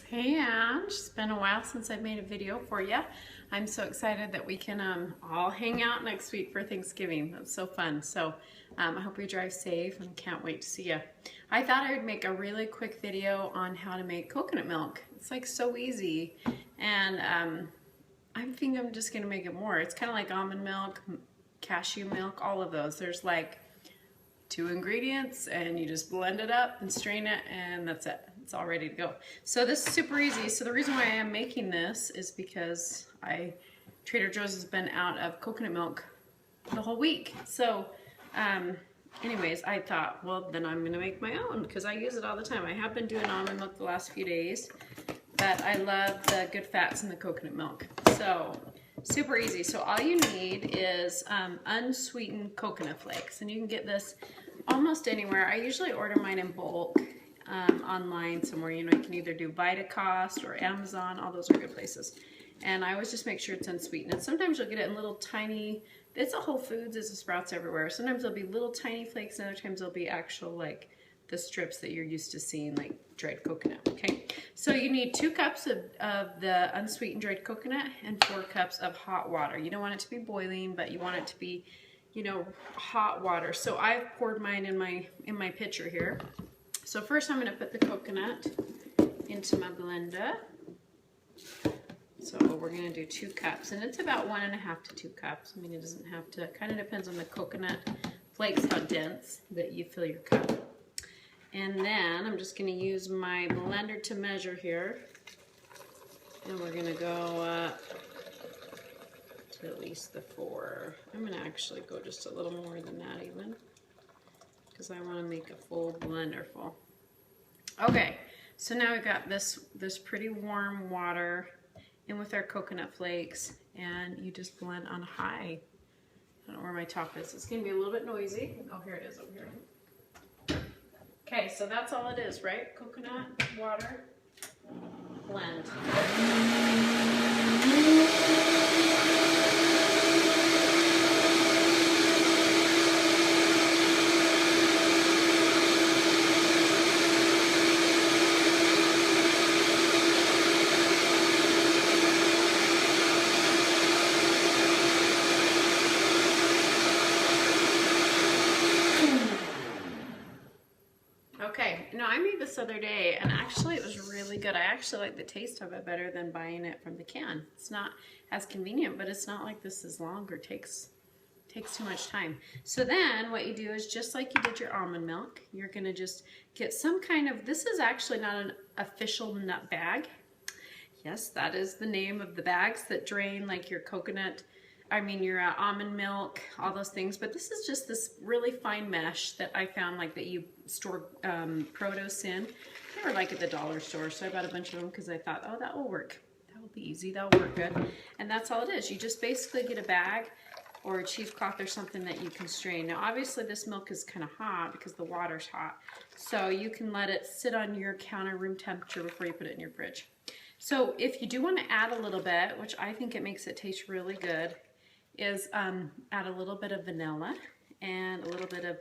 Hey Ange, it's been a while since I've made a video for you. I'm so excited that we can all hang out next week for Thanksgiving. That's so fun. So I hope you drive safe and can't wait to see you. I thought I would make a really quick video on how to make coconut milk. It's like so easy, and I think I'm just gonna make it more. It's kind of like almond milk, cashew milk, all of those. There's like 2 ingredients and you just blend it up and strain it, and that's it. It's all ready to go. So this is super easy. So the reason why I am making this is because Trader Joe's has been out of coconut milk the whole week. So anyways, I thought, well, then I'm gonna make my own because I use it all the time. I have been doing almond milk the last few days, but I love the good fats in the coconut milk. So super easy. So all you need is unsweetened coconut flakes, and you can get this almost anywhere. I usually order mine in bulk online somewhere. You know, you can either do Vitacost or Amazon. All those are good places. And I always just make sure it's unsweetened. And sometimes you'll get it in little tiny, it's a Whole Foods, it's a Sprouts everywhere. Sometimes there'll be little tiny flakes, and other times there'll be actual, like the strips that you're used to seeing, like dried coconut, okay? So you need 2 cups of the unsweetened dried coconut and 4 cups of hot water. You don't want it to be boiling, but you want it to be, you know, hot water. So I've poured mine in my pitcher here. So first I'm gonna put the coconut into my blender. So we're gonna do 2 cups, and it's about 1.5 to 2 cups. I mean, it doesn't have to, kind of depends on the coconut flakes, how dense that you fill your cup. And then I'm just going to use my blender to measure here. And we're going to go up to at least the 4. I'm going to actually go just a little more than that even, because I want to make a full blender full. Okay, so now we've got this pretty warm water in with our coconut flakes, and you just blend on high. I don't know where my top is. It's going to be a little bit noisy. Oh, here it is over here. Okay, so that's all it is, right? Coconut, water, blend. Okay, now I made this other day, and actually it was really good. I actually like the taste of it better than buying it from the can. It's not as convenient, but it's not like this is long or takes too much time. So then what you do is, just like you did your almond milk, you're gonna just get some kind of, this is actually not an official nut bag. Yes, that is the name of the bags that drain like your coconut, your almond milk, all those things. But this is just this really fine mesh that I found, like that you store produce in. They were like at the dollar store, so I bought a bunch of them because I thought, oh, that will work. That will be easy, that will work good. And that's all it is. You just basically get a bag or a cheesecloth or something that you can strain. Now obviously this milk is kind of hot because the water's hot, so you can let it sit on your counter room temperature before you put it in your fridge. So if you do want to add a little bit, which I think it makes it taste really good, is add a little bit of vanilla and a little bit of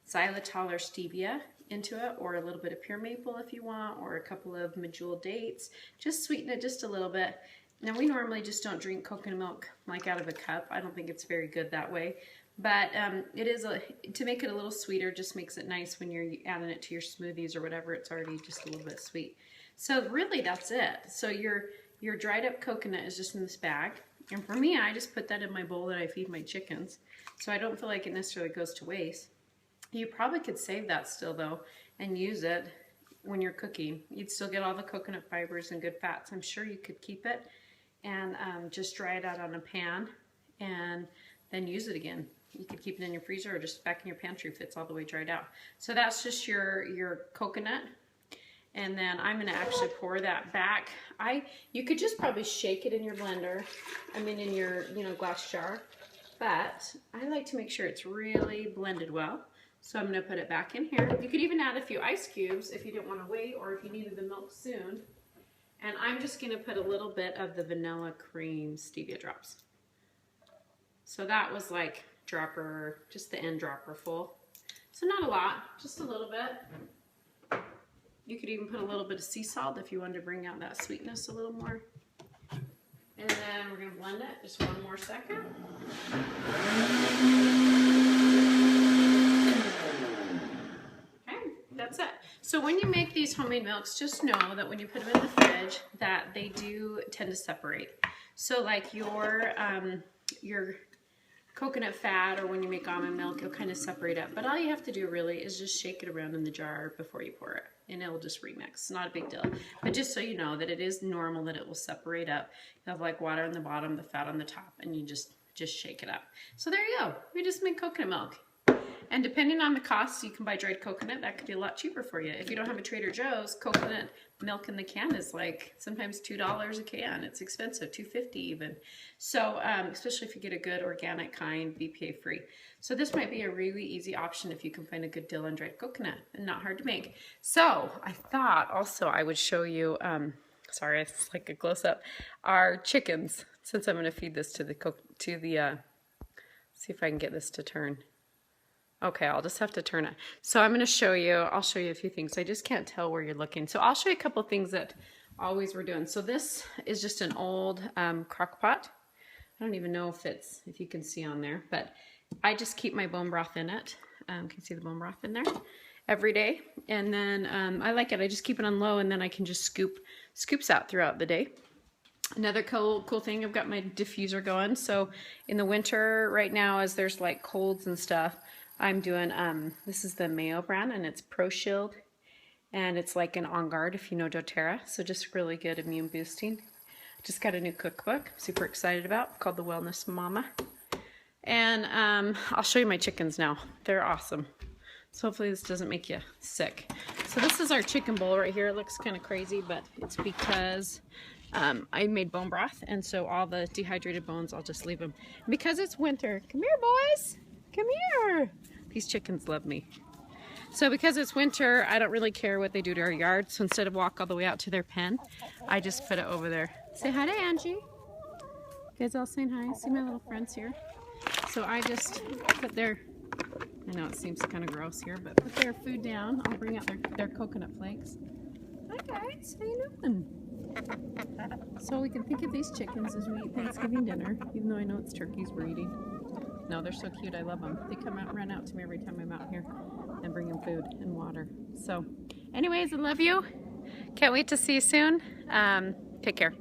xylitol or stevia into it, or a little bit of pure maple if you want, or a couple of medjool dates. Just sweeten it just a little bit. Now we normally just don't drink coconut milk like out of a cup. I don't think it's very good that way, but it is to make it a little sweeter, just makes it nice when you're adding it to your smoothies or whatever. It's already just a little bit sweet. So really that's it. So your dried up coconut is just in this bag. And for me, I just put that in my bowl that I feed my chickens, so I don't feel like it necessarily goes to waste. You probably could save that still though and use it when you're cooking. You'd still get all the coconut fibers and good fats. I'm sure you could keep it and just dry it out on a pan and then use it again. You could keep it in your freezer or just back in your pantry if it's all the way dried out. So that's just your coconut. And then I'm going to actually pour that back. You could just probably shake it in your blender, in your glass jar, but I like to make sure it's really blended well. So I'm going to put it back in here. You could even add a few ice cubes if you didn't want to wait, or if you needed the milk soon. And I'm just going to put a little bit of the vanilla cream stevia drops. So that was like dropper, just the end dropper full. So not a lot, just a little bit. You could even put a little bit of sea salt if you wanted to bring out that sweetness a little more. And then we're going to blend it just one more second. Okay, that's it. So when you make these homemade milks, just know that when you put them in the fridge, that they do tend to separate. So like your coconut fat, or when you make almond milk, it'll kind of separate up. But all you have to do really is just shake it around in the jar before you pour it, and it'll just remix. It's not a big deal. But just so you know that it is normal that it will separate up. You have like water on the bottom, the fat on the top, and you just shake it up. So there you go. We just make coconut milk. And depending on the cost, you can buy dried coconut. That could be a lot cheaper for you. If you don't have a Trader Joe's, coconut milk in the can is like sometimes $2 a can. It's expensive, $2.50 even. So especially if you get a good organic kind, BPA free. So this might be a really easy option if you can find a good deal on dried coconut and not hard to make. So I thought also I would show you, sorry, it's like a close up, our chickens. Since I'm going to feed this to the see if I can get this to turn. Okay, I'll just have to turn it. So I'm going to show you, I'll show you a few things. I just can't tell where you're looking. So I'll show you a couple things that always we're doing. So this is just an old crock pot. I don't even know if you can see on there, but I just keep my bone broth in it. Can you see the bone broth in there? Every day. And then I like it. I just keep it on low, and then I can just scoop scoops out throughout the day. Another cool thing, I've got my diffuser going. So in the winter right now, as there's like colds and stuff, I'm doing, this is the Mayo brand, and it's Pro Shield, and it's like an On Guard if you know doTERRA, so just really good immune boosting. Just got a new cookbook, super excited about, called The Wellness Mama. And I'll show you my chickens now. They're awesome. So hopefully this doesn't make you sick. So this is our chicken bowl right here. It looks kind of crazy, but it's because I made bone broth, and so all the dehydrated bones, I'll just leave them. And because it's winter, come here boys, come here. These chickens love me. So because it's winter, I don't really care what they do to our yard. So instead of walk all the way out to their pen, I just put it over there. Say hi to Angie. You guys all saying hi? See my little friends here? So I just put their, I know it seems kind of gross here, but put their food down. I'll bring out their coconut flakes. Hi guys, how you doing? So we can think of these chickens as we eat Thanksgiving dinner, even though I know it's turkeys we're eating. No, they're so cute. I love them. They come out, run out to me every time I'm out here and bring them food and water. So anyways, I love you. Can't wait to see you soon. Take care.